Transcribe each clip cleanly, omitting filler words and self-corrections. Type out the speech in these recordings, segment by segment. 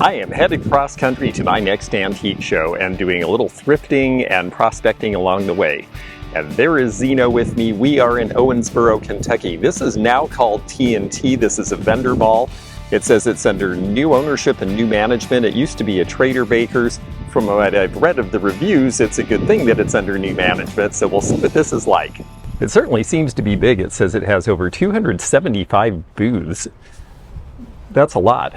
I am headed cross country to my next antique show and doing a little thrifting and prospecting along the way. And there is Zeno with me. We are in Owensboro, Kentucky. This is now called T&T. This is a vendor mall. It says it's under new ownership and new management. It used to be a Trader Baker's. From what I've read of the reviews, it's a good thing that it's under new management, so we'll see what this is like. It certainly seems to be big. It says it has over 275 booths. That's a lot.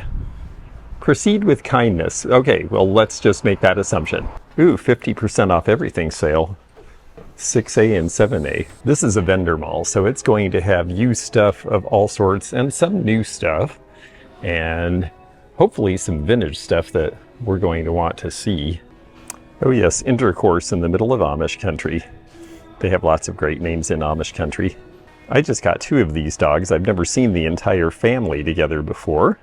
Proceed with kindness. Okay, well, let's just make that assumption. Ooh, 50% off everything sale. 6A and 7A. This is a vendor mall, so it's going to have used stuff of all sorts and some new stuff, and hopefully some vintage stuff that we're going to want to see. Oh yes, Intercourse in the middle of Amish country. They have lots of great names in Amish country. I just got 2 of these dogs. I've never seen the entire family together before.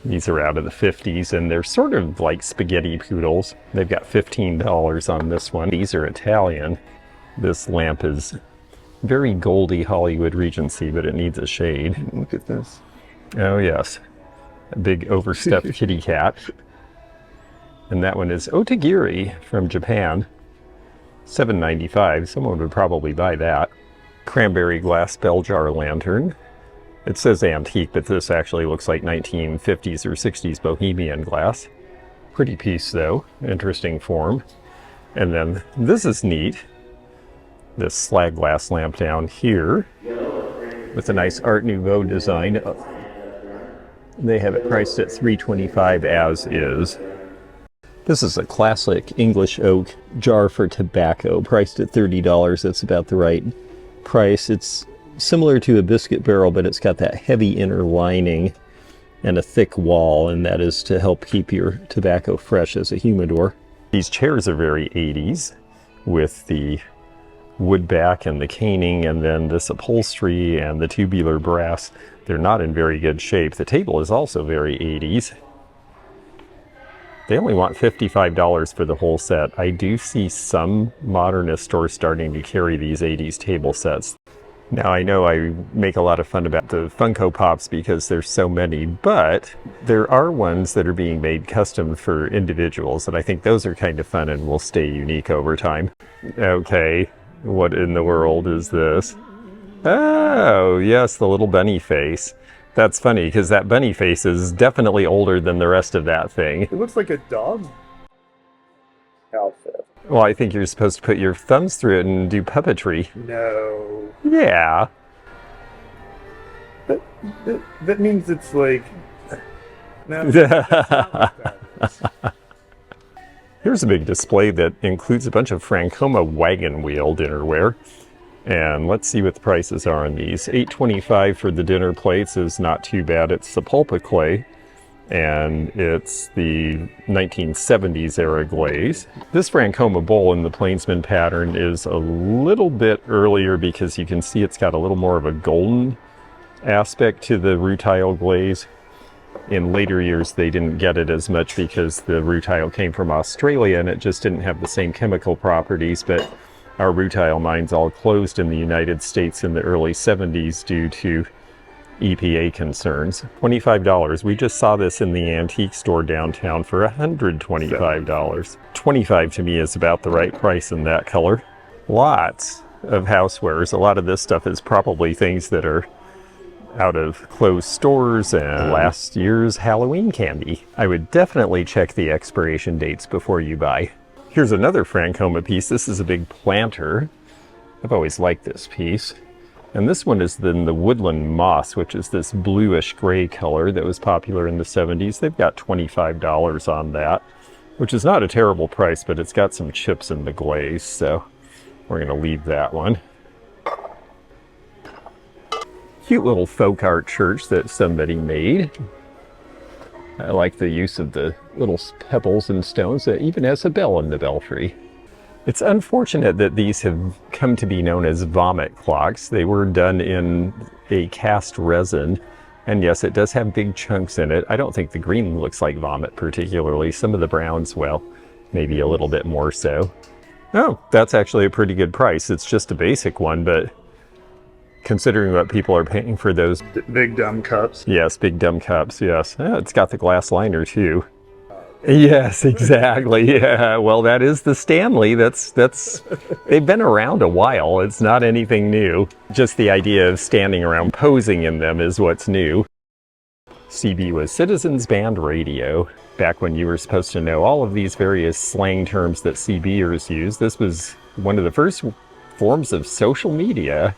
These are out of the 50s, and they're sort of like spaghetti poodles. They've got $15 on this one. These are Italian. This lamp is very goldy Hollywood Regency, but it needs a shade. Look at this. Oh yes, a big overstuffed kitty cat. And that one is Otagiri from Japan. $7.95. Someone would probably buy that. Cranberry glass bell jar lantern. It says antique, but this actually looks like 1950s or 60s Bohemian glass. Pretty piece though, interesting form. And then this is neat. This slag glass lamp down here with a nice Art Nouveau design. They have it priced at $3.25 as is. This is a classic English oak jar for tobacco, priced at $30. That's about the right price. It's similar to a biscuit barrel, but it's got that heavy inner lining and a thick wall, and that is to help keep your tobacco fresh as a humidor. These chairs are very 80s with the wood back and the caning, and then this upholstery and the tubular brass. They're not in very good shape. The table is also very 80s. They only want $55 for the whole set. I do see some modernist stores starting to carry these 80s table sets. Now, I know I make a lot of fun about the Funko Pops because there's so many, but there are ones that are being made custom for individuals, and I think those are kind of fun and will stay unique over time. Okay, what in the world is this? Oh, yes, the little bunny face. That's funny, because that bunny face is definitely older than the rest of that thing. It looks like a dog outfit. Well, I think you're supposed to put your thumbs through it and do puppetry. No. Yeah. That means it's like... No, Here's a big display that includes a bunch of Francoma wagon wheel dinnerware. And let's see what the prices are on these. $8.25 for the dinner plates is not too bad. It's Sapulpa clay, and it's the 1970s era glaze. This Francoma bowl in the Plainsman pattern is a little bit earlier because you can see it's got a little more of a golden aspect to the rutile glaze. In later years, they didn't get it as much because the rutile came from Australia and it just didn't have the same chemical properties, but our rutile mines all closed in the United States in the early 70s due to EPA concerns. $25. We just saw this in the antique store downtown for $125. $25 to me is about the right price in that color. Lots of housewares. A lot of this stuff is probably things that are out of closed stores and last year's Halloween candy. I would definitely check the expiration dates before you buy. Here's another Francoma piece. This is a big planter. I've always liked this piece. And this one is then the Woodland Moss, which is this bluish gray color that was popular in the 70s. They've got $25 on that, which is not a terrible price, but it's got some chips in the glaze, so we're going to leave that one. Cute little folk art church that somebody made. I like the use of the little pebbles and stones that even has a bell in the belfry. It's unfortunate that these have come to be known as vomit clocks. They were done in a cast resin, and yes, it does have big chunks in it. I don't think the green looks like vomit particularly. Some of the browns, well, maybe a little bit more so. Oh, that's actually a pretty good price. It's just a basic one, but considering what people are paying for those. Big dumb cups. Yes, big dumb cups, yes. It's got the glass liner too. Yes, exactly. Yeah, well, that is the Stanley. That's they've been around a while. It's not anything new. Just the idea of standing around posing in them is what's new. CB was Citizens Band Radio. Back when you were supposed to know all of these various slang terms that CBers use, this was one of the first forms of social media.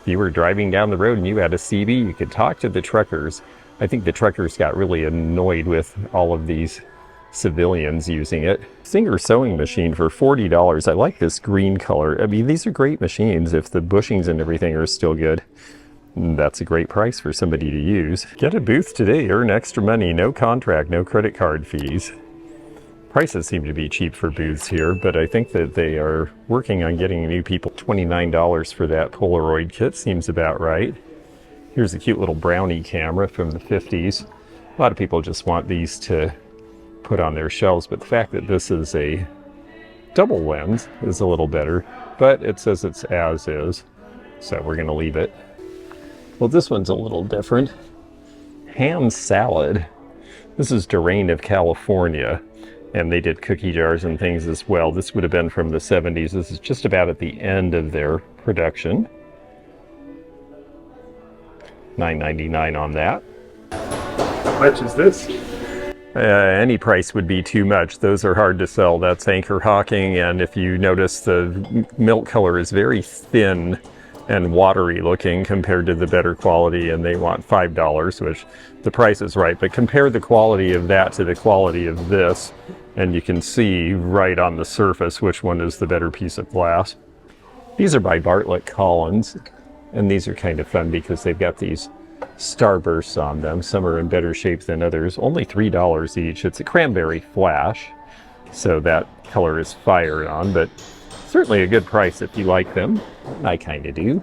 If you were driving down the road and you had a CB, you could talk to the truckers. I think the truckers got really annoyed with all of these civilians using it. Singer sewing machine for $40. I like this green color. I mean, these are great machines if the bushings and everything are still good. That's a great price for somebody to use. Get a booth today, earn extra money, no contract, no credit card fees. Prices seem to be cheap for booths here, but I think that they are working on getting new people. $29 for that Polaroid kit seems about right. Here's a cute little brownie camera from the 50s. A lot of people just want these to put on their shelves, but the fact that this is a double lens is a little better, but it says it's as is, so we're going to leave it. Well, this one's a little different. Ham salad. This is Durain of California, and they did cookie jars and things as well. This would have been from the 70s. This is just about at the end of their production. $9.99 on that. How much is this? Any price would be too much. Those are hard to sell. That's Anchor Hocking, and if you notice, the milk color is very thin and watery looking compared to the better quality, and they want $5, which the price is right. But compare the quality of that to the quality of this, and you can see right on the surface which one is the better piece of glass. These are by Bartlett Collins, and these are kind of fun because they've got these starbursts on them. Some are in better shape than others. Only $3 each. It's a cranberry flash, so that color is fired on, but certainly a good price if you like them. I kind of do.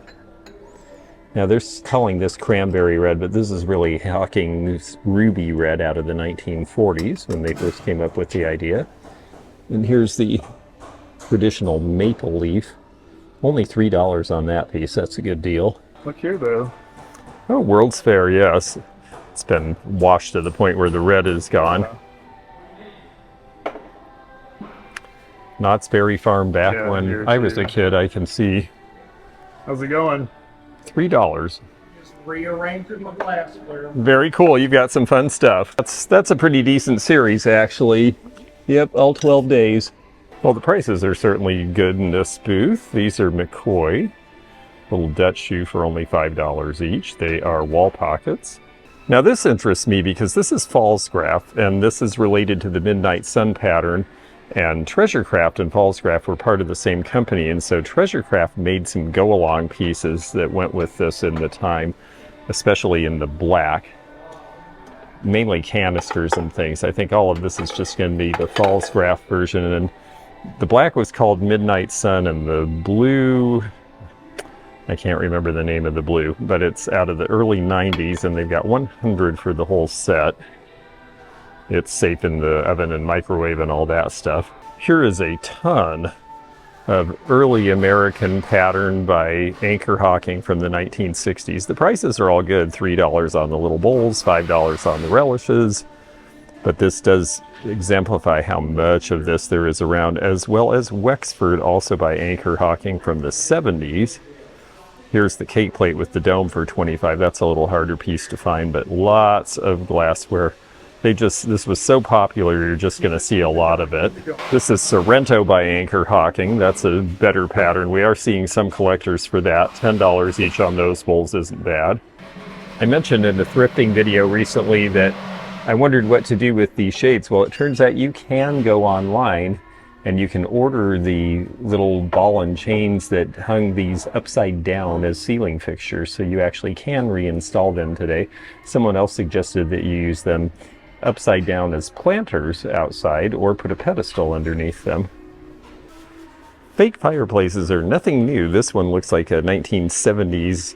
Now they're calling this cranberry red, but this is really Hocking's ruby red out of the 1940s when they first came up with the idea. And here's the traditional maple leaf. Only $3 on that piece. That's a good deal. Look here, though. Oh, World's Fair, yes. It's been washed to the point where the red is gone. Knott's Berry Farm back when I was a kid, I can see. How's it going? $3. Just rearranging the glassware. Very cool. You've got some fun stuff. That's a pretty decent series, actually. Yep, all 12 days. Well, the prices are certainly good in this booth. These are McCoy. Little Dutch shoe for only $5 each. They are wall pockets. Now this interests me because this is Pfalzgraff, and this is related to the Midnight Sun pattern. And Treasurecraft and Pfalzgraff were part of the same company, and so Treasurecraft made some go-along pieces that went with this in the time, especially in the black. Mainly canisters and things. I think all of this is just going to be the Pfalzgraff version, and the black was called Midnight Sun, and the blue, I can't remember the name of the blue, but it's out of the early 90s, and they've got 100 for the whole set. It's safe in the oven and microwave and all that stuff. Here is a ton of early American pattern by Anchor Hocking from the 1960s. The prices are all good. $3 on the little bowls, $5 on the relishes. But this does exemplify how much of this there is around, as well as Wexford, also by Anchor Hocking from the 70s. Here's the cake plate with the dome for $25. That's a little harder piece to find, but lots of glassware. This was so popular, you're just going to see a lot of it. This is Sorrento by Anchor Hocking. That's a better pattern. We are seeing some collectors for that. $10 each on those bowls isn't bad. I mentioned in the thrifting video recently that I wondered what to do with these shades. Well, it turns out you can go online and you can order the little ball and chains that hung these upside down as ceiling fixtures, so you actually can reinstall them today. Someone else suggested that you use them upside down as planters outside or put a pedestal underneath them. Fake fireplaces are nothing new. This one looks like a 1970s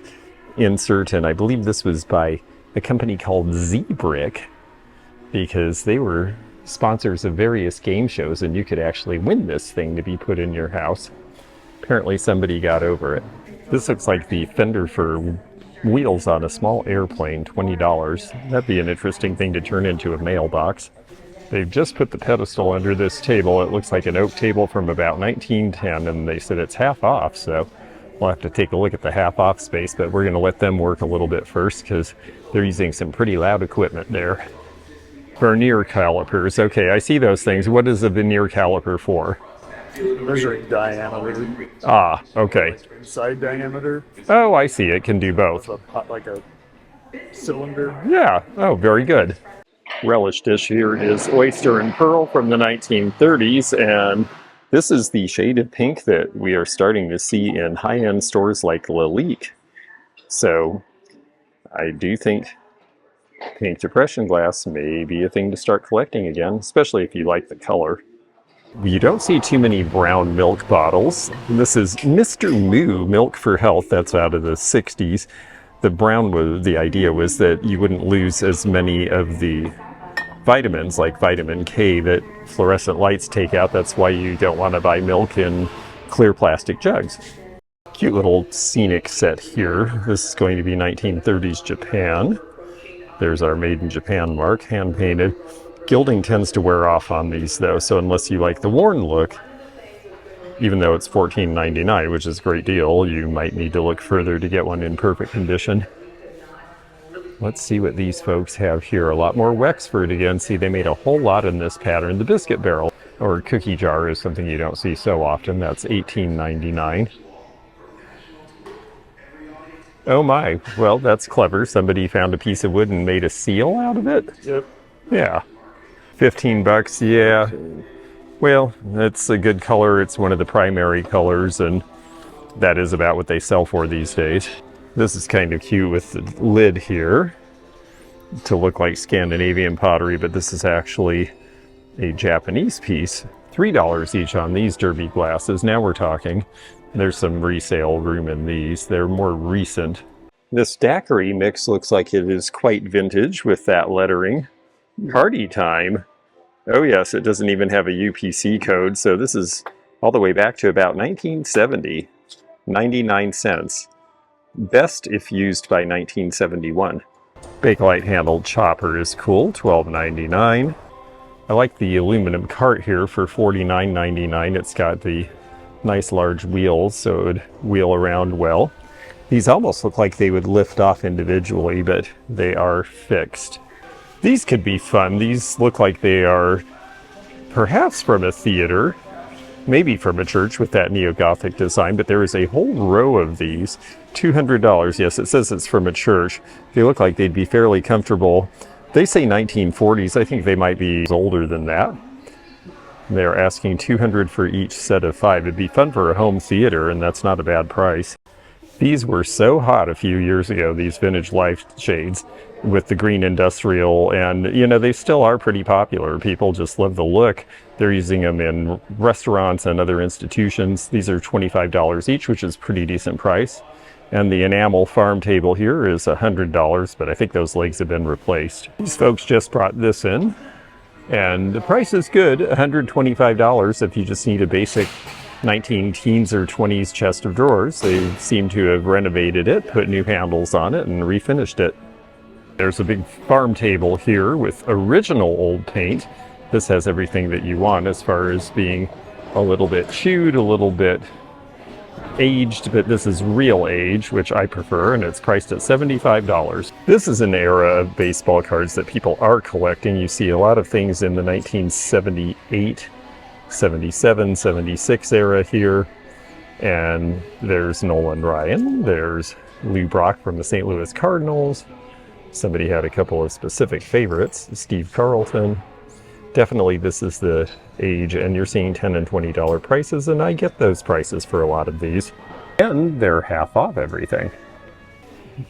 insert, and I believe this was by a company called Z-Brick, because they were sponsors of various game shows, and you could actually win this thing to be put in your house. Apparently somebody got over it. This looks like the fender for wheels on a small airplane, $20. That'd be an interesting thing to turn into a mailbox. They've just put the pedestal under this table. It looks like an oak table from about 1910, and they said it's half off, so we'll have to take a look at the half off space, but we're going to let them work a little bit first because they're using some pretty loud equipment there. Vernier calipers. Okay, I see those things. What is a vernier caliper for? Measuring diameter. Ah, okay. Side diameter. Oh, I see. It can do both. Like a cylinder. Yeah. Oh, very good. Relish dish here is oyster and pearl from the 1930s, and this is the shade of pink that we are starting to see in high-end stores like Lalique. So I do think pink depression glass may be a thing to start collecting again, especially if you like the color. You don't see too many brown milk bottles. This is Mr. Moo Milk for Health. That's out of the 60s. The brown the idea was that you wouldn't lose as many of the vitamins like vitamin K that fluorescent lights take out. That's why you don't want to buy milk in clear plastic jugs. Cute little scenic set here. This is going to be 1930s Japan. There's our Made in Japan mark, hand painted. Gilding tends to wear off on these though, so unless you like the worn look, even though it's $14.99, which is a great deal, you might need to look further to get one in perfect condition. Let's see what these folks have here. A lot more Wexford again. See, they made a whole lot in this pattern. The biscuit barrel or cookie jar is something you don't see so often. That's $18.99. Oh my, well, that's clever. Somebody found a piece of wood and made a seal out of it? Yep. Yeah. 15 bucks, yeah. Well, it's a good color. It's one of the primary colors, and that is about what they sell for these days. This is kind of cute with the lid here to look like Scandinavian pottery, but this is actually a Japanese piece. $3 each on these derby glasses. Now we're talking. There's some resale room in these. They're more recent. This daiquiri mix looks like it is quite vintage with that lettering. Party time. Oh yes, it doesn't even have a UPC code, so this is all the way back to about 1970. 99 cents. Best if used by 1971. Bakelite handled chopper is cool, $12.99. I like the aluminum cart here for $49.99. It's got the nice large wheels, so it would wheel around well. These almost look like they would lift off individually, but they are fixed. These could be fun. These look like they are perhaps from a theater, maybe from a church with that neo-Gothic design, but there is a whole row of these. $200. Yes, it says it's from a church. They look like they'd be fairly comfortable. They say 1940s. I think they might be older than that. They're asking $200 for each set of 5. It'd be fun for a home theater, and that's not a bad price. These were so hot a few years ago, these vintage life shades with the green industrial, and you know, they still are pretty popular. People just love the look. They're using them in restaurants and other institutions. These are $25 each, which is a pretty decent price. And the enamel farm table here is $100, but I think those legs have been replaced. These folks just brought this in, and the price is good, $125 if you just need a basic 19 teens or 20s chest of drawers. They seem to have renovated it, put new handles on it, and refinished it. There's a big farm table here with original old paint. This has everything that you want as far as being a little bit chewed, a little bit aged, but this is real age, which I prefer, and it's priced at $75. This is an era of baseball cards that people are collecting. You see a lot of things in the 1978, 77, 76 era here, and there's Nolan Ryan, there's Lou Brock from the St. Louis Cardinals. Somebody had a couple of specific favorites, Steve Carlton. Definitely this is the age, and you're seeing $10 and $20 prices, and I get those prices for a lot of these. And they're half off everything.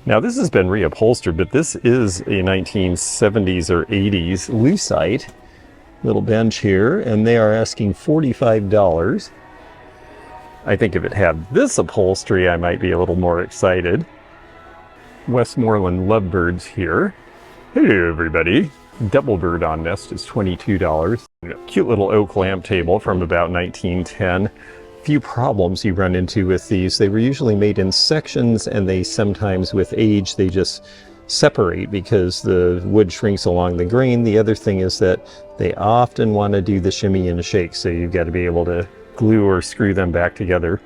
Now this has been reupholstered, but this is a 1970s or 80s lucite. Little bench here, and they are asking $45. I think if it had this upholstery, I might be a little more excited. Westmoreland Lovebirds here. Hello everybody. Double bird on nest is $22. Cute little oak lamp table from about 1910. few problems you run into with these. They were usually made in sections, and they sometimes, with age, they just separate because the wood shrinks along the grain. The other thing is that they often want to do the shimmy and shake, so you've got to be able to glue or screw them back together.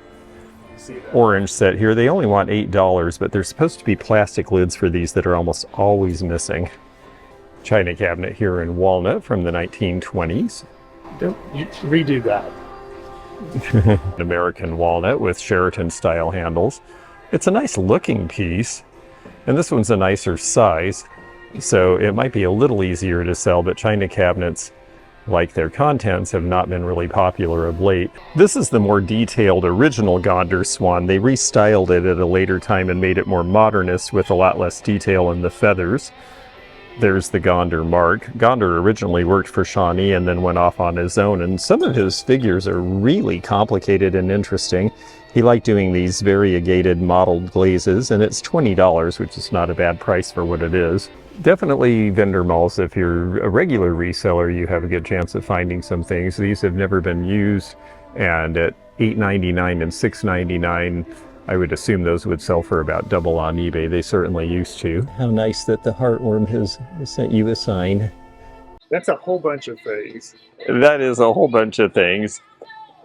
Orange set here, they only want $8, but there's supposed to be plastic lids for these that are almost always missing. China cabinet here in walnut from the 1920s. Don't you redo that. An American walnut with Sheraton style handles. It's a nice looking piece, and this one's a nicer size, so it might be a little easier to sell, but China cabinets, like their contents, have not been really popular of late. This is the more detailed original Gonder Swan. They restyled it at a later time and made it more modernist with a lot less detail in the feathers. There's the Gonder Mark. Gonder originally worked for Shawnee and then went off on his own, and some of his figures are really complicated and interesting. He liked doing these variegated mottled glazes, and it's $20, which is not a bad price for what it is. Definitely vendor malls. If you're a regular reseller, you have a good chance of finding some things. These have never been used, and at $8.99 and $6.99, I would assume those would sell for about double on eBay. They certainly used to. How nice that the Heartworm has sent you a sign. That's a whole bunch of things. That is a whole bunch of things.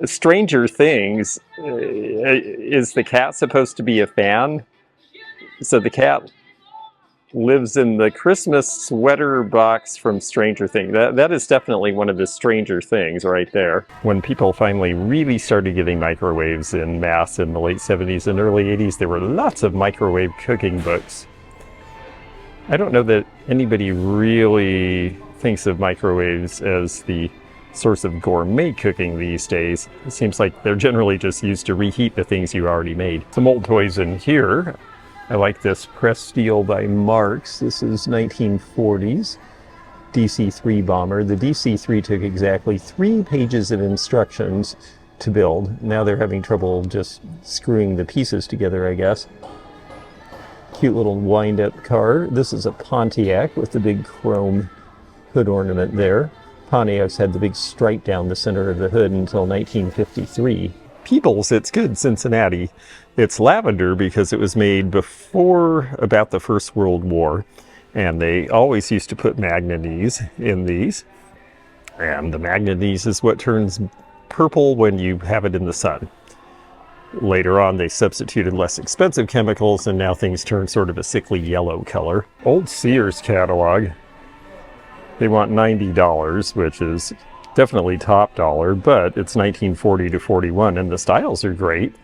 Stranger Things, is the cat supposed to be a fan? So the cat lives in the Christmas sweater box from Stranger Things. That is definitely one of the Stranger Things right there. When people finally really started getting microwaves in mass in the late 70s and early 80s, there were lots of microwave cooking books. I don't know that anybody really thinks of microwaves as the source of gourmet cooking these days. It seems like they're generally just used to reheat the things you already made. Some old toys in here. I like this pressed steel by Marx. This is 1940s DC-3 bomber. The DC-3 took exactly 3 pages of instructions to build. Now they're having trouble just screwing the pieces together, I guess. Cute little wind-up car. This is a Pontiac with the big chrome hood ornament there. Pontiacs had the big stripe down the center of the hood until 1953. Peebles, it's good, Cincinnati. It's lavender because it was made before about the First World War, and they always used to put manganese in these, and the manganese is what turns purple when you have it in the sun. Later on, they substituted less expensive chemicals, and now things turn sort of a sickly yellow color. Old Sears catalog. They want $90, which is definitely top dollar, but it's 1940 to 41, and the styles are great.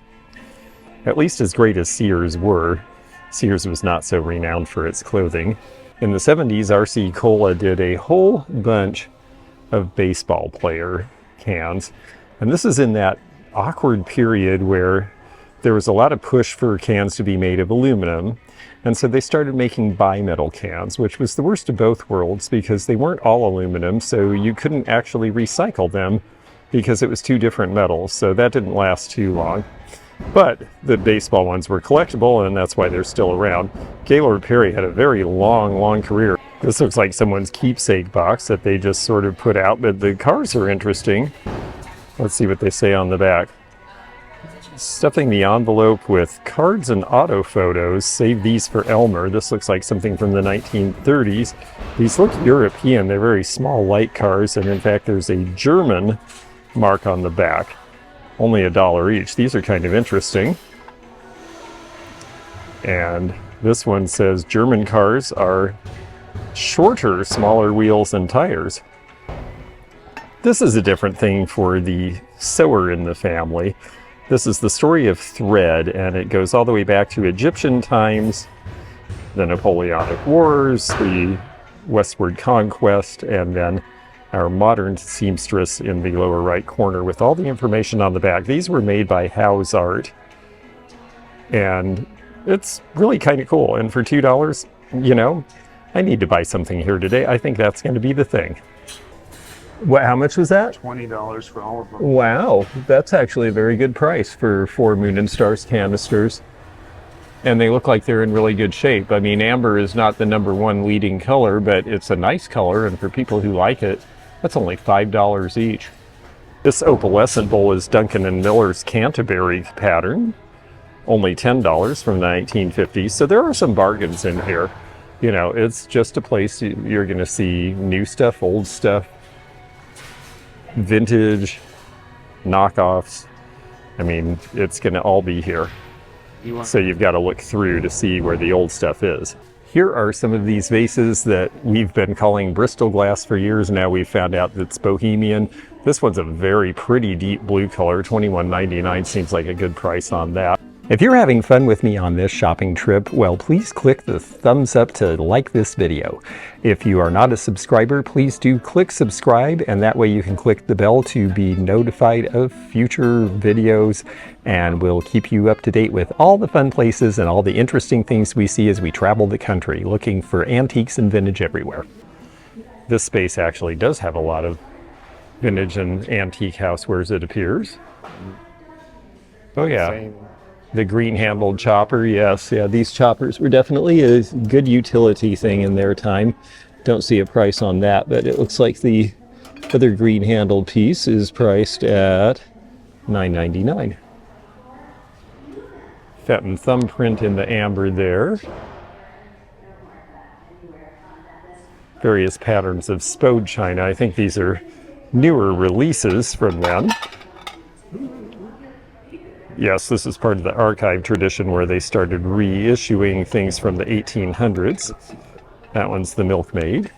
At least as great as Sears were. Sears was not so renowned for its clothing. In the 70s, R.C. Cola did a whole bunch of baseball player cans, and this is in that awkward period where there was a lot of push for cans to be made of aluminum, and so they started making bimetal cans, which was the worst of both worlds because they weren't all aluminum, so you couldn't actually recycle them because it was 2 different metals, so that didn't last too long. But the baseball ones were collectible, and that's why they're still around. Gaylord Perry had a very long career. This looks like someone's keepsake box that they just sort of put out, but the cars are interesting. Let's see what they say on the back. Stuffing the envelope with cards and auto photos. Save these for Elmer. This looks like something from the 1930s. These look European. They're very small, light cars, and in fact there's a German mark on the back. Only $1 each. These are kind of interesting. And this one says German cars are shorter, smaller wheels and tires. This is a different thing for the sewer in the family. This is the story of thread, and it goes all the way back to Egyptian times, the Napoleonic Wars, the westward conquest, and then our modern seamstress in the lower right corner with all the information on the back. These were made by Howe's Art, and it's really kind of cool. And for $2, you know, I need to buy something here today. I think that's going to be the thing. What, how much was that? $20 for all of them. Wow, that's actually a very good price for 4 Moon and Stars canisters. And they look like they're in really good shape. I mean, amber is not the #1 leading color, but it's a nice color, and for people who like it, that's only $5 each. This opalescent bowl is Duncan and Miller's Canterbury pattern. Only $10 from the 1950s. So there are some bargains in here. You know, it's just a place you're going to see new stuff, old stuff, vintage, knockoffs. I mean, it's going to all be here. So you've got to look through to see where the old stuff is. Here are some of these vases that we've been calling Bristol glass for years now. We've found out that it's Bohemian. This one's a very pretty deep blue color. $21.99 seems like a good price on that. If you're having fun with me on this shopping trip, well, please click the thumbs up to like this video. If you are not a subscriber, please do click subscribe, and that way you can click the bell to be notified of future videos, and we'll keep you up to date with all the fun places and all the interesting things we see as we travel the country, looking for antiques and vintage everywhere. This space actually does have a lot of vintage and antique housewares, it appears. Oh yeah. Same. The green-handled chopper, yes. Yeah, these choppers were definitely a good utility thing in their time. Don't see a price on that, but it looks like the other green-handled piece is priced at $9.99. Fenton thumbprint in the amber there. Various patterns of Spode china. I think these are newer releases from them. Yes, this is part of the archive tradition where they started reissuing things from the 1800s. That one's the Milkmaid.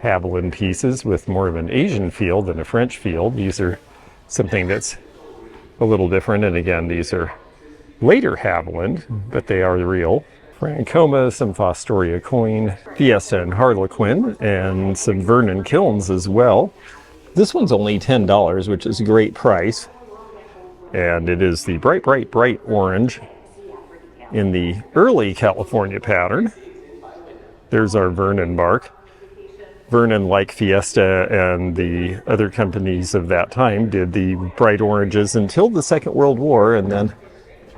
Haviland pieces with more of an Asian feel than a French feel. These are something that's a little different, and again, these are later Haviland, but they are real. Francoma, some Fostoria coin, Fiesta and Harlequin, and some Vernon Kilns as well. This one's only $10, which is a great price. And it is the bright, bright, bright orange in the early California pattern. There's our Vernon mark. Vernon, like Fiesta and the other companies of that time, did the bright oranges until the Second World War, and then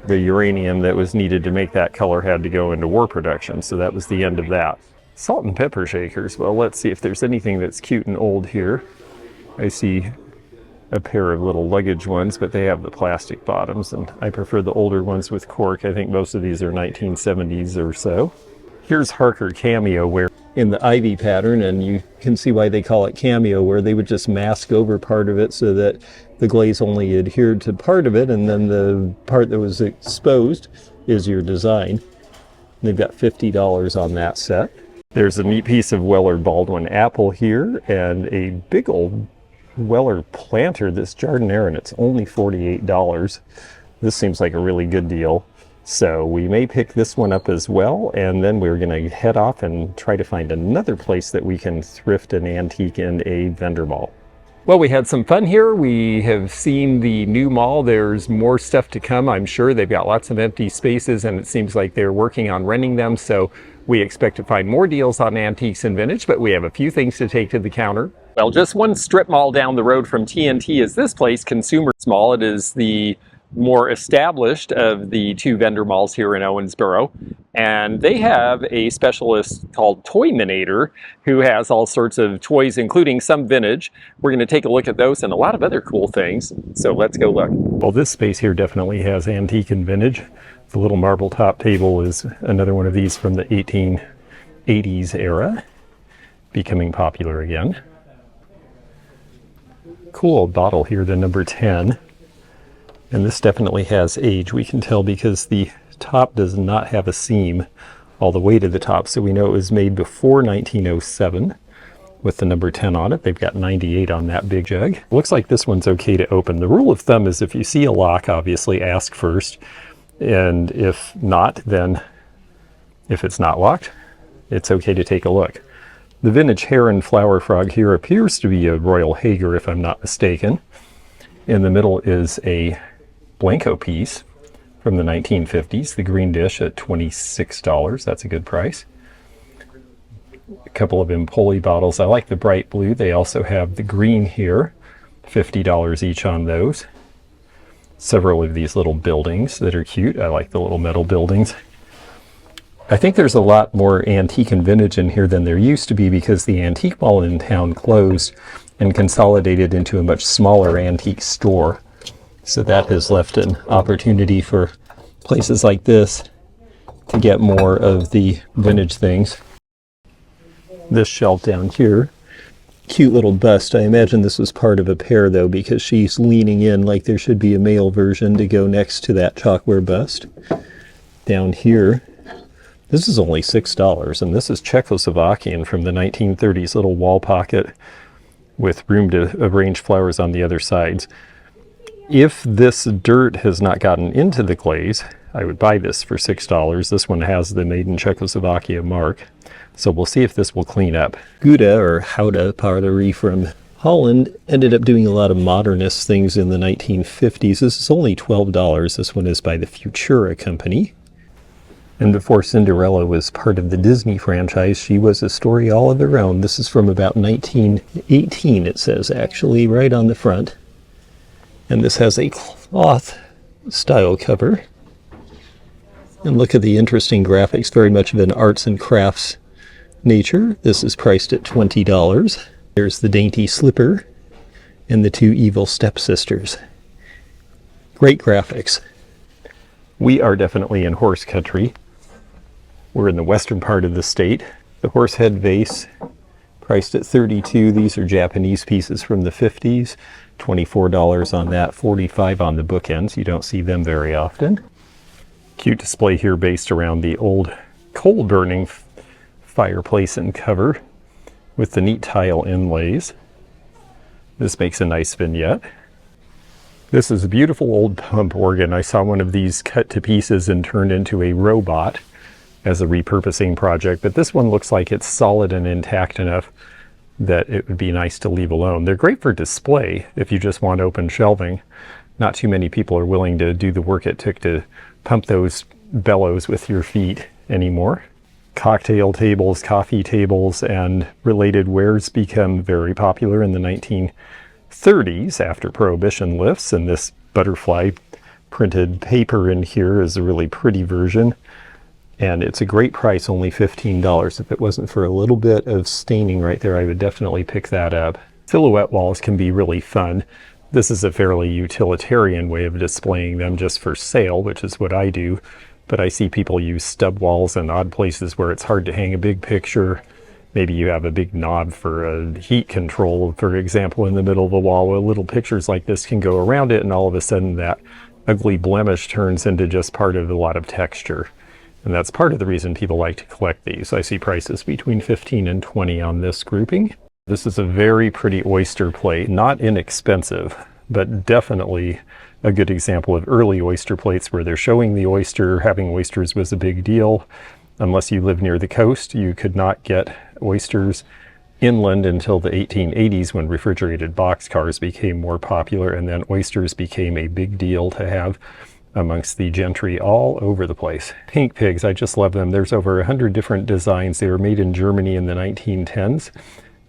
the uranium that was needed to make that color had to go into war production. So that was the end of that. Salt and pepper shakers. Well, let's see if there's anything that's cute and old here. I see a pair of little luggage ones, but they have the plastic bottoms, and I prefer the older ones with cork. I think most of these are 1970s or so. Here's Harker Cameo, where in the ivy pattern, and you can see why they call it cameo, where they would just mask over part of it so that the glaze only adhered to part of it, and then the part that was exposed is your design. They've got $50 on that set. There's a neat piece of Weller Baldwin apple here, and a big old Weller planter, this Jardiniere, and it's only $48. This seems like a really good deal. So we may pick this one up as well, and then we're going to head off and try to find another place that we can thrift an antique in a vendor mall. Well, we had some fun here. We have seen the new mall. There's more stuff to come, I'm sure. They've got lots of empty spaces, and it seems like they're working on renting them. So we expect to find more deals on antiques and vintage, but we have a few things to take to the counter. Well, just one strip mall down the road from TNT is this place, Consumers Mall. It is the more established of the two vendor malls here in Owensboro, and they have a specialist called Toyminator who has all sorts of toys, including some vintage. We're going to take a look at those and a lot of other cool things, so let's go look. Well, this space here definitely has antique and vintage. The little marble top table is another one of these from the 1880s era, becoming popular again. Cool bottle here, the number 10. And this definitely has age. We can tell because the top does not have a seam all the way to the top. So we know it was made before 1907 with the number 10 on it. They've got 98 on that big jug. Looks like this one's okay to open. The rule of thumb is if you see a lock, obviously ask first. And if not, then if it's not locked, it's okay to take a look. The vintage heron flower frog here appears to be a Royal Hager, if I'm not mistaken. In the middle is a Blanco piece from the 1950s, the green dish at $26. That's a good price. A couple of Empoli bottles. I like the bright blue. They also have the green here, $50 each on those. Several of these little buildings that are cute. I like the little metal buildings. I think there's a lot more antique and vintage in here than there used to be because the antique mall in town closed and consolidated into a much smaller antique store. So that has left an opportunity for places like this to get more of the vintage things. This shelf down here, cute little bust. I imagine this was part of a pair though, because she's leaning in like there should be a male version to go next to that chalkware bust. Down here, this is only $6, and this is Czechoslovakian from the 1930s, little wall pocket with room to arrange flowers on the other sides. If this dirt has not gotten into the glaze, I would buy this for $6. This one has the Made in Czechoslovakia mark, so we'll see if this will clean up. Gouda or Gouda pottery from Holland ended up doing a lot of modernist things in the 1950s. This is only $12. This one is by the Futura Company. And before Cinderella was part of the Disney franchise, she was a story all of her own. This is from about 1918, it says, actually, right on the front. And this has a cloth style cover. And look at the interesting graphics, very much of an arts and crafts nature. This is priced at $20. There's the dainty slipper and the two evil stepsisters. Great graphics. We are definitely in horse country. We're in the western part of the state. The horsehead vase, priced at $32. These are Japanese pieces from the 50s. $24 on that, $45 on the bookends. You don't see them very often. Cute display here based around the old coal-burning fireplace and cover with the neat tile inlays. This makes a nice vignette. This is a beautiful old pump organ. I saw one of these cut to pieces and turned into a robot as a repurposing project, but this one looks like it's solid and intact enough that it would be nice to leave alone. They're great for display if you just want open shelving. Not too many people are willing to do the work it took to pump those bellows with your feet anymore. Cocktail tables, coffee tables, and related wares become very popular in the 1930s after Prohibition lifts, and this butterfly printed paper in here is a really pretty version. And it's a great price, only $15. If it wasn't for a little bit of staining right there, I would definitely pick that up. Silhouette walls can be really fun. This is a fairly utilitarian way of displaying them just for sale, which is what I do. But I see people use stub walls in odd places where it's hard to hang a big picture. Maybe you have a big knob for a heat control, for example, in the middle of the wall. Well, little pictures like this can go around it, and all of a sudden that ugly blemish turns into just part of a lot of texture. And that's part of the reason people like to collect these. I see prices between $15 and $20 on this grouping. This is a very pretty oyster plate, not inexpensive, but definitely a good example of early oyster plates where they're showing the oyster. Having oysters was a big deal. Unless you live near the coast, you could not get oysters inland until the 1880s when refrigerated boxcars became more popular, and then oysters became a big deal to have amongst the gentry all over the place. Pink pigs, I just love them. There's over 100 different designs. They were made in Germany in the 1910s.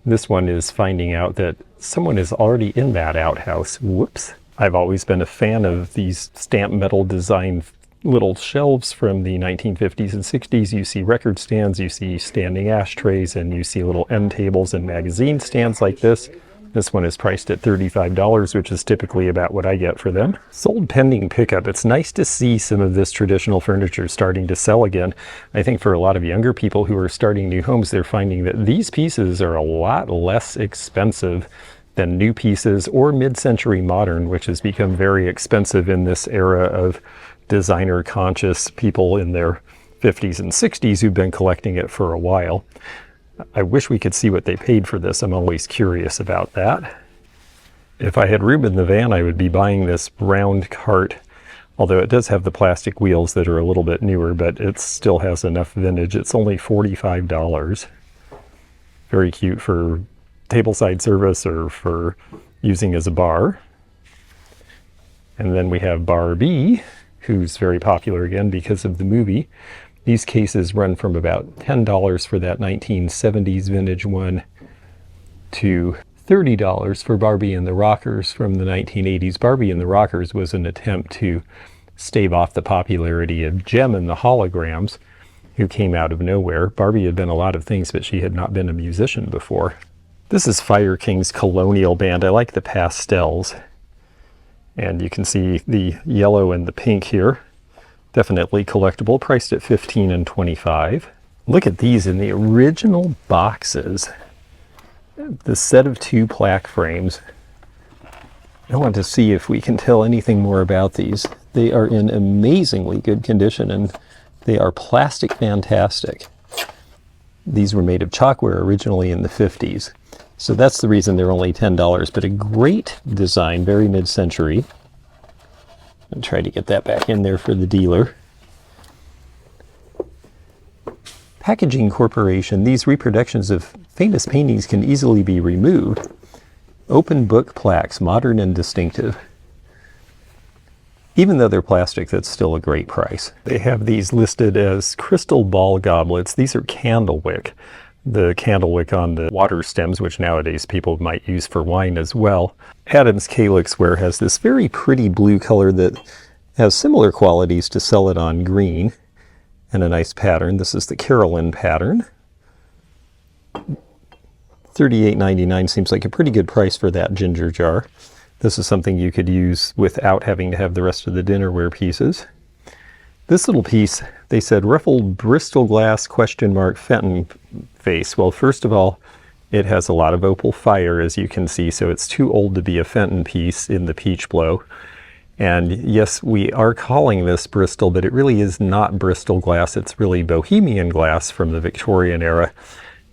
This one is finding out that someone is already in that outhouse. Whoops. I've always been a fan of these stamped metal design little shelves from the 1950s and 60s. You see record stands, you see standing ashtrays, and you see little end tables and magazine stands like this. This one is priced at $35, which is typically about what I get for them. Sold pending pickup. It's nice to see some of this traditional furniture starting to sell again. I think for a lot of younger people who are starting new homes, they're finding that these pieces are a lot less expensive than new pieces or mid-century modern, which has become very expensive in this era of designer conscious people in their 50s and 60s who've been collecting it for a while. I wish we could see what they paid for this. I'm always curious about that. If I had room in the van, I would be buying this round cart, although it does have the plastic wheels that are a little bit newer, but it still has enough vintage. It's only $45. Very cute for tableside service or for using as a bar. And then we have Barbie, who's very popular again because of the movie. These cases run from about $10 for that 1970s vintage one to $30 for Barbie and the Rockers from the 1980s. Barbie and the Rockers was an attempt to stave off the popularity of Jem and the Holograms, who came out of nowhere. Barbie had been a lot of things, but she had not been a musician before. This is Fire King's Colonial Band. I like the pastels. And you can see the yellow and the pink here. Definitely collectible, priced at $15 and $25. Look at these in the original boxes. The set of 2 plaque frames. I want to see if we can tell anything more about these. They are in amazingly good condition, and they are plastic fantastic. These were made of chalkware originally in the 50s. So that's the reason they're only $10, but a great design, very mid-century. I'll try to get that back in there for the dealer. Packaging Corporation. These reproductions of famous paintings can easily be removed. Open book plaques, modern and distinctive. Even though they're plastic, that's still a great price. They have these listed as crystal ball goblets. These are candlewick. The candlewick on the water stems, which nowadays people might use for wine as well. Adams Calyxware has this very pretty blue color that has similar qualities to Celadon green, and a nice pattern. This is the Carolyn pattern. $38.99 seems like a pretty good price for that ginger jar. This is something you could use without having to have the rest of the dinnerware pieces. This little piece, they said ruffled Bristol glass ? Fenton face. Well, first of all, it has a lot of opal fire, as you can see, so it's too old to be a Fenton piece in the peach blow. And yes, we are calling this Bristol, but it really is not Bristol glass. It's really Bohemian glass from the Victorian era.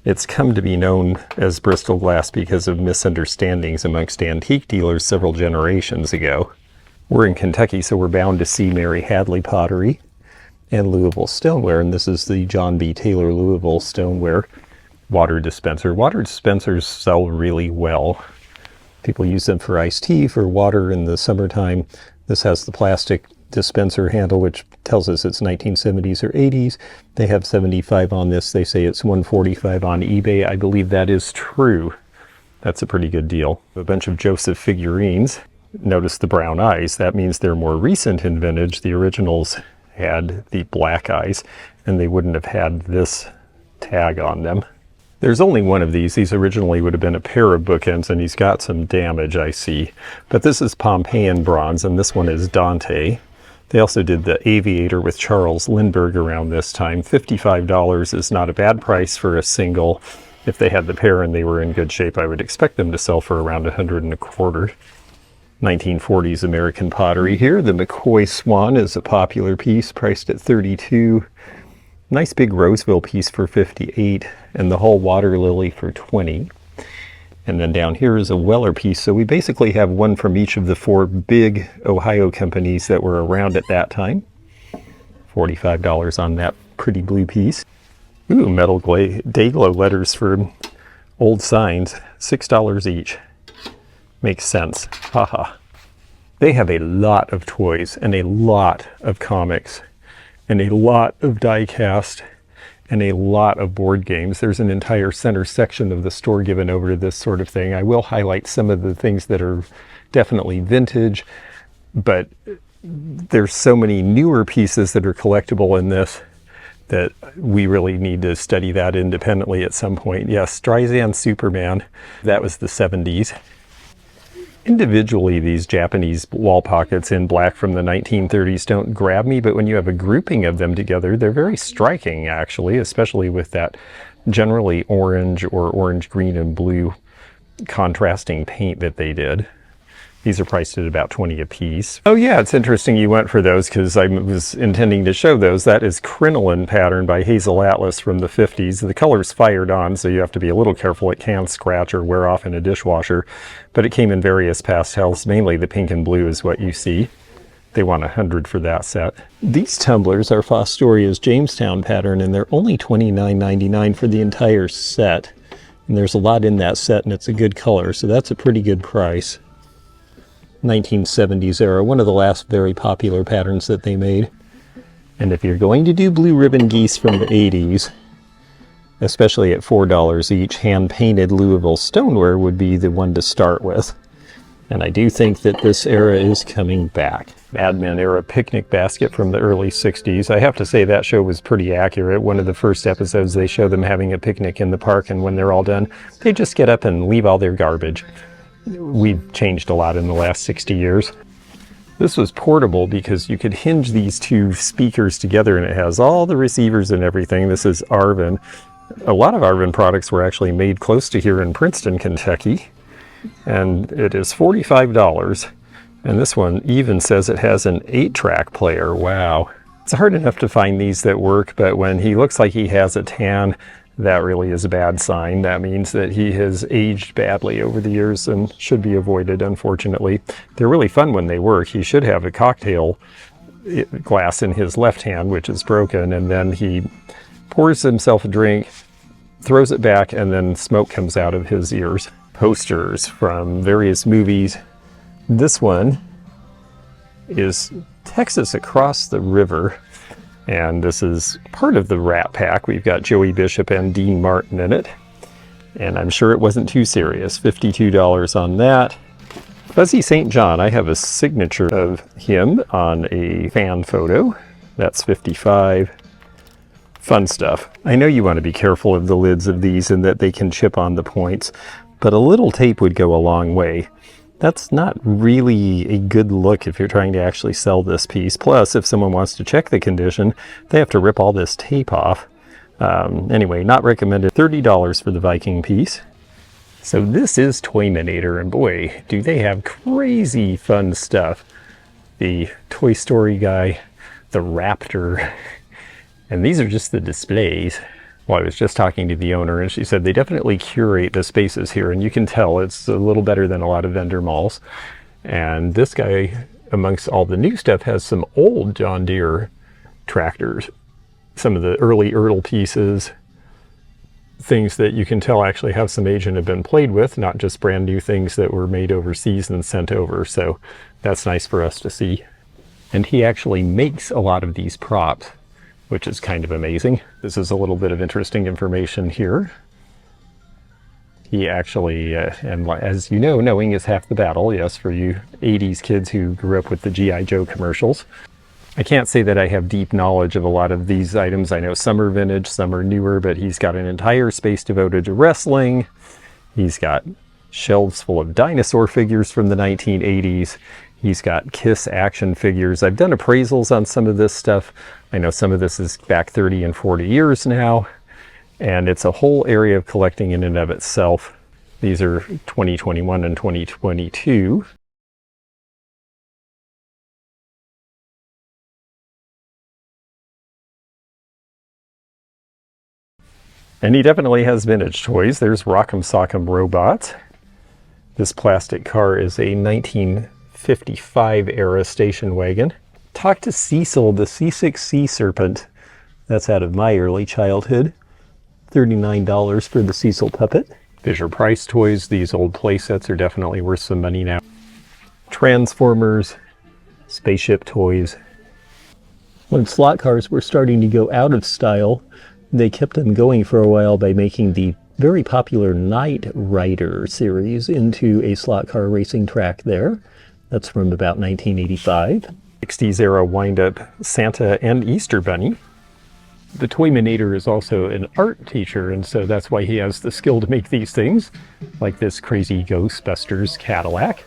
It's come to be known as Bristol glass because of misunderstandings amongst antique dealers several generations ago. We're in Kentucky, so we're bound to see Mary Hadley pottery and Louisville stoneware, and this is the John B. Taylor Louisville stoneware water dispenser. Water dispensers sell really well. People use them for iced tea, for water in the summertime. This has the plastic dispenser handle, which tells us it's 1970s or 80s. They have 75 on this. They say it's 145 on eBay. I believe that is true. That's a pretty good deal. A bunch of Joseph figurines. Notice the brown eyes. That means they're more recent in vintage. The originals had the black eyes, and they wouldn't have had this tag on them. There's only one of these. These originally would have been a pair of bookends, and he's got some damage, I see. But this is Pompeian bronze, and this one is Dante. They also did the Aviator with Charles Lindbergh around this time. $55 is not a bad price for a single. If they had the pair and they were in good shape, I would expect them to sell for around $125. 1940s American pottery here. The McCoy Swan is a popular piece, priced at $32. Nice big Roseville piece for $58, and the Hull Water Lily for $20. And then down here is a Weller piece. So we basically have one from each of the 4 big Ohio companies that were around at that time. $45 on that pretty blue piece. Ooh, metal Day-Glo letters for old signs, $6 each. Makes sense. Haha. They have a lot of toys and a lot of comics and a lot of die-cast and a lot of board games. There's an entire center section of the store given over to this sort of thing. I will highlight some of the things that are definitely vintage, but there's so many newer pieces that are collectible in this that we really need to study that independently at some point. Yes, Streisand Superman, that was the 70s. Individually, these Japanese wall pockets in black from the 1930s don't grab me, but when you have a grouping of them together, they're very striking, actually, especially with that generally orange or orange, green, and blue contrasting paint that they did. These are priced at about $20 a piece. Oh yeah, it's interesting you went for those because I was intending to show those. That is Crinoline pattern by Hazel Atlas from the 50s. The color's fired on, so you have to be a little careful. It can scratch or wear off in a dishwasher, but it came in various pastels. Mainly the pink and blue is what you see. They want $100 for that set. These tumblers are Fostoria's Jamestown pattern, and they're only $29.99 for the entire set. And there's a lot in that set, and it's a good color, so that's a pretty good price. 1970s era, one of the last very popular patterns that they made. And if you're going to do blue ribbon geese from the 80s, especially at $4 each, hand-painted Louisville stoneware would be the one to start with. And I do think that this era is coming back. Mad Men era picnic basket from the early 60s. I have to say that show was pretty accurate. One of the first episodes, they show them having a picnic in the park, and when they're all done, they just get up and leave all their garbage. We've changed a lot in the last 60 years. This was portable because you could hinge these two speakers together and it has all the receivers and everything. This is Arvin. A lot of Arvin products were actually made close to here in Princeton, Kentucky. And it is $45. And this one even says it has an 8-track player. Wow. It's hard enough to find these that work, but when he looks like he has a tan, that really is a bad sign. That means that he has aged badly over the years and should be avoided, unfortunately. They're really fun when they work. He should have a cocktail glass in his left hand, which is broken, and then he pours himself a drink, throws it back, and then smoke comes out of his ears. Posters from various movies. This one is Texas Across the River, and this is part of the Rat Pack. We've got Joey Bishop and Dean Martin in it, and I'm sure it wasn't too serious. $52 on that. Fuzzy St. John, I have a signature of him on a fan photo. That's $55. Fun stuff. I know you want to be careful of the lids of these and that they can chip on the points, but a little tape would go a long way. That's not really a good look if you're trying to actually sell this piece. Plus, if someone wants to check the condition, they have to rip all this tape off. Anyway, not recommended. $30 for the Viking piece. So this is Toymanator, and boy, do they have crazy fun stuff. The Toy Story guy, the Raptor, and these are just the displays. Well, I was just talking to the owner, and she said they definitely curate the spaces here, and you can tell it's a little better than a lot of vendor malls. And this guy, amongst all the new stuff, has some old John Deere tractors. Some of the early Ertl pieces, things that you can tell actually have some age and have been played with, not just brand new things that were made overseas and sent over. So that's nice for us to see. And he actually makes a lot of these props, which is kind of amazing. This is a little bit of interesting information here. He actually, and as you know, knowing is half the battle, yes, for you 80s kids who grew up with the G.I. Joe commercials. I can't say that I have deep knowledge of a lot of these items. I know some are vintage, some are newer, but he's got an entire space devoted to wrestling. He's got shelves full of dinosaur figures from the 1980s. He's got Kiss action figures. I've done appraisals on some of this stuff. I know some of this is back 30 and 40 years now, and it's a whole area of collecting in and of itself. These are 2021 and 2022. And he definitely has vintage toys. There's Rock'em Sock'em Robots. This plastic car is a 1955 era station wagon. Talk to Cecil, the C6 Sea Serpent. That's out of my early childhood. $39 for the Cecil puppet. Fisher Price toys. These old play sets are definitely worth some money now. Transformers, spaceship toys. When slot cars were starting to go out of style, they kept them going for a while by making the very popular Knight Rider series into a slot car racing track there. That's from about 1985. 60s era wind-up Santa and Easter Bunny. The Toymanator is also an art teacher, and so that's why he has the skill to make these things, like this crazy Ghostbusters Cadillac.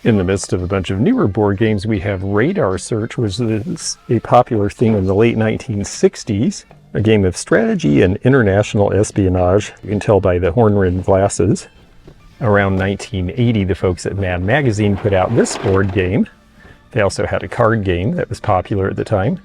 In the midst of a bunch of newer board games, we have Radar Search, which was a popular thing in the late 1960s. A game of strategy and international espionage. You can tell by the horn-rimmed glasses. Around 1980, the folks at Mad Magazine put out this board game. They also had a card game that was popular at the time.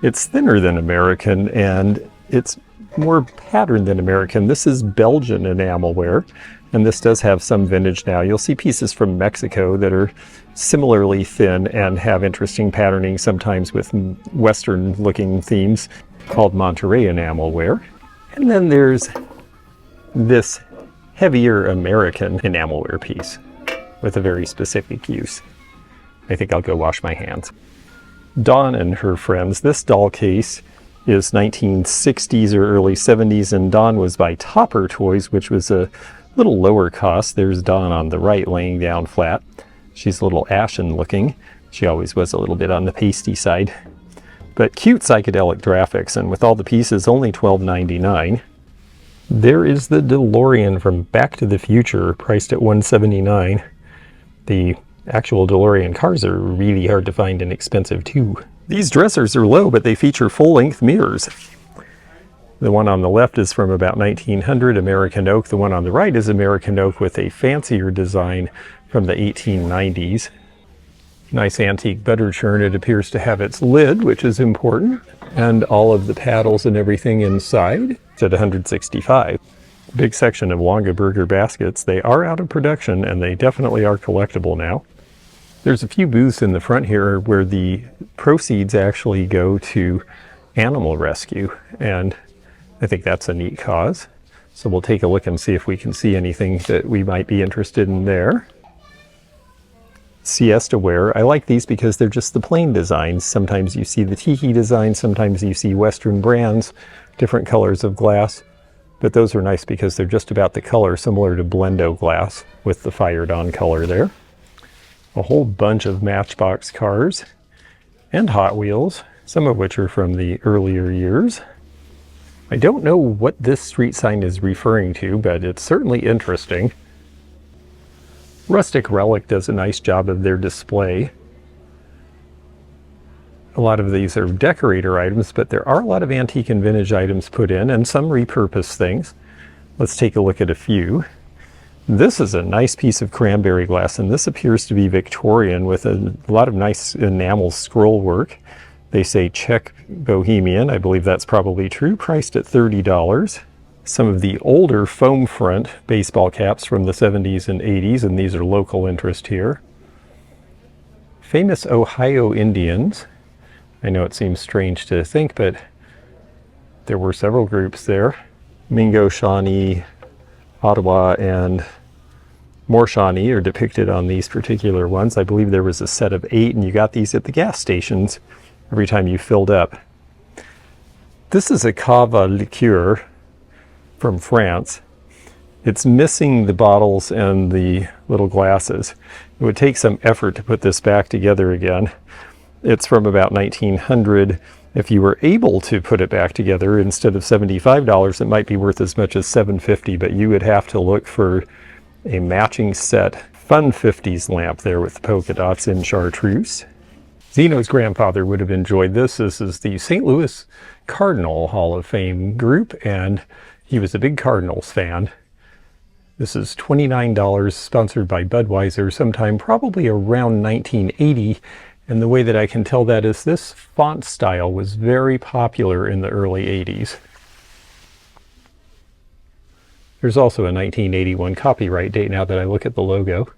It's thinner than American, and it's more patterned than American. This is Belgian enamelware, and this does have some vintage now. You'll see pieces from Mexico that are similarly thin and have interesting patterning, sometimes with Western-looking themes, called Monterey enamelware. And then there's this heavier American enamelware piece with a very specific use. I think I'll go wash my hands. Dawn and her friends. This doll case is 1960s or early 70s, and Dawn was by Topper Toys, which was a little lower cost. There's Dawn on the right laying down flat. She's a little ashen looking. She always was a little bit on the pasty side. But cute psychedelic graphics, and with all the pieces, only $12.99. There is the DeLorean from Back to the Future, priced at $179. The actual DeLorean cars are really hard to find and expensive too. These dressers are low, but they feature full-length mirrors. The one on the left is from about 1900, American oak. The one on the right is American oak with a fancier design from the 1890s. Nice antique butter churn. It appears to have its lid, which is important, and all of the paddles and everything inside. It's at $165. Big section of Longaberger baskets. They are out of production, and they definitely are collectible now. There's a few booths in the front here where the proceeds actually go to animal rescue, and I think that's a neat cause. So we'll take a look and see if we can see anything that we might be interested in there. Siesta ware. I like these because they're just the plain designs. Sometimes you see the tiki design, sometimes you see Western brands, different colors of glass. But those are nice because they're just about the color, similar to Blendo glass with the fired on color there. A whole bunch of Matchbox cars and Hot Wheels, some of which are from the earlier years. I don't know what this street sign is referring to, but it's certainly interesting. Rustic Relic does a nice job of their display. A lot of these are decorator items, but there are a lot of antique and vintage items put in, and some repurposed things. Let's take a look at a few. This is a nice piece of cranberry glass, and this appears to be Victorian with a lot of nice enamel scroll work. They say Czech Bohemian. I believe that's probably true, priced at $30. Some of the older foam front baseball caps from the 70s and 80s, and these are local interest here. Famous Ohio Indians. I know it seems strange to think, but there were several groups there. Mingo, Shawnee, Ottawa, and more Shawnee are depicted on these particular ones. I believe there was a set of 8, and you got these at the gas stations every time you filled up. This is a Cava liqueur from France. It's missing the bottles and the little glasses. It would take some effort to put this back together again. It's from about 1900. If you were able to put it back together, instead of $75, it might be worth as much as $7.50, but you would have to look for a matching set Fun 50s lamp there with the polka dots in chartreuse. Zeno's grandfather would have enjoyed this. This is the St. Louis Cardinal Hall of Fame group, and he was a big Cardinals fan. This is $29, sponsored by Budweiser, sometime probably around 1980. And the way that I can tell that is this font style was very popular in the early 80s. There's also a 1981 copyright date now that I look at the logo.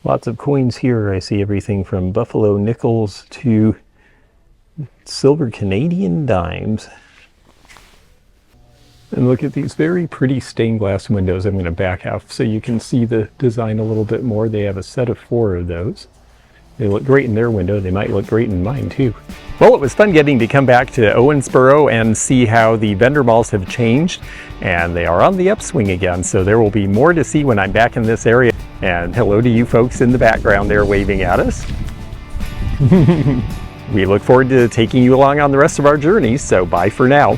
Lots of coins here. I see everything from Buffalo nickels to silver Canadian dimes. And look at these very pretty stained glass windows. I'm going to back out so you can see the design a little bit more. They have a set of 4 of those. They look great in their window. They might look great in mine too. Well, it was fun getting to come back to Owensboro and see how the vendor malls have changed, and they are on the upswing again. So there will be more to see when I'm back in this area. And hello to you folks in the background there waving at us. We look forward to taking you along on the rest of our journey. So bye for now.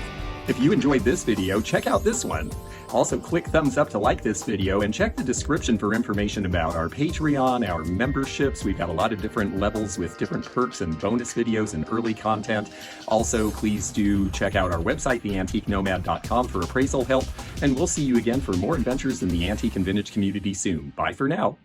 If you enjoyed this video, check out this one. Also, click thumbs up to like this video and check the description for information about our Patreon, our memberships. We've got a lot of different levels with different perks and bonus videos and early content. Also, please do check out our website, theantiquenomad.com, for appraisal help. And we'll see you again for more adventures in the antique and vintage community soon. Bye for now.